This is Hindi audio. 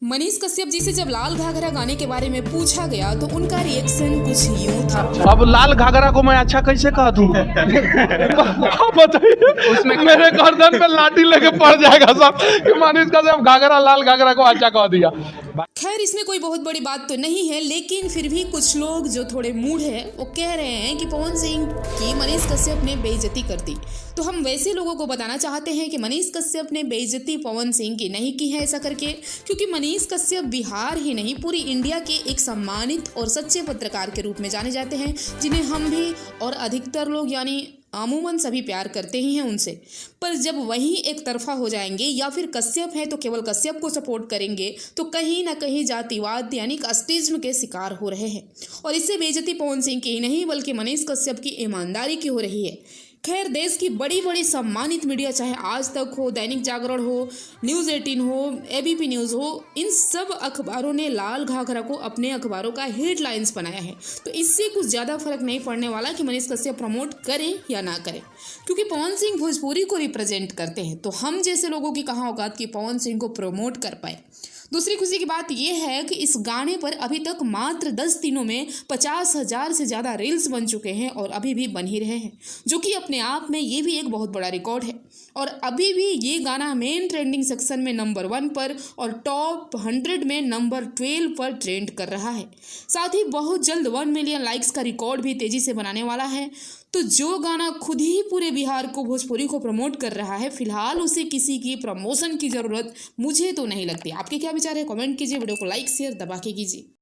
मनीष कश्यप जी से जब लाल घाघरा गाने के बारे में पूछा गया तो उनका रिएक्शन कुछ यूं था। अब लाल घाघरा को मैं अच्छा कैसे कह दूं? आप बताइए, उसमें मेरे गर्दन पे लाठी लेके पड़ जाएगा सब कि मनीष कश्यप घाघरा लाल घाघरा को अच्छा कह दिया। खैर इसमें कोई बहुत बड़ी बात तो नहीं है, लेकिन फिर भी कुछ लोग जो थोड़े मूड है वो कह रहे हैं कि पवन सिंह की मनीष कश्यप ने बेइज्जती कर दी। तो हम वैसे लोगों को बताना चाहते हैं कि मनीष कश्यप ने बेइज्जती पवन सिंह की नहीं की है ऐसा करके, क्योंकि मनीष कश्यप बिहार ही नहीं पूरी इंडिया के एक सम्मानित और सच्चे पत्रकार के रूप में जाने जाते हैं, जिन्हें हम भी और अधिकतर लोग यानी अमूमन सभी प्यार करते ही हैं उनसे। पर जब वही एक तरफा हो जाएंगे या फिर कश्यप है तो केवल कश्यप को सपोर्ट करेंगे तो कहीं ना कहीं जातिवाद यानी कास्टिज्म के शिकार हो रहे हैं। और इससे बेइज्जती पवन सिंह की ही नहीं बल्कि मनीष कश्यप की ईमानदारी की हो रही है। खैर देश की बड़ी बड़ी सम्मानित मीडिया, चाहे आज तक हो, दैनिक जागरण हो, न्यूज़ 18 हो, एबीपी न्यूज़ हो, इन सब अखबारों ने लाल घाघरा को अपने अखबारों का हेडलाइंस बनाया है। तो इससे कुछ ज़्यादा फर्क नहीं पड़ने वाला कि मनीष कश्यप प्रमोट करें या ना करें, क्योंकि पवन सिंह भोजपुरी को रिप्रेजेंट करते हैं। तो हम जैसे लोगों की कहाँ औकात कि पवन सिंह को प्रमोट कर पाए। दूसरी खुशी की बात यह है कि इस गाने पर अभी तक मात्र 10 दिनों में 50,000 से ज़्यादा रील्स बन चुके हैं और अभी भी बन ही रहे हैं, जो कि अपने आप में ये भी एक बहुत बड़ा रिकॉर्ड है। और अभी भी ये गाना मेन ट्रेंडिंग सेक्शन में नंबर 1 पर और टॉप 100 में नंबर 12 पर ट्रेंड कर रहा है। साथ ही बहुत जल्द 1 मिलियन लाइक्स का रिकॉर्ड भी तेज़ी से बनाने वाला है। तो जो गाना खुद ही पूरे बिहार को, भोजपुरी को प्रमोट कर रहा है, फिलहाल उसे किसी की प्रमोशन की ज़रूरत मुझे तो नहीं लगती। आपके क्या विचार है? कमेंट कीजिए, वीडियो को लाइक शेयर दबा के कीजिए।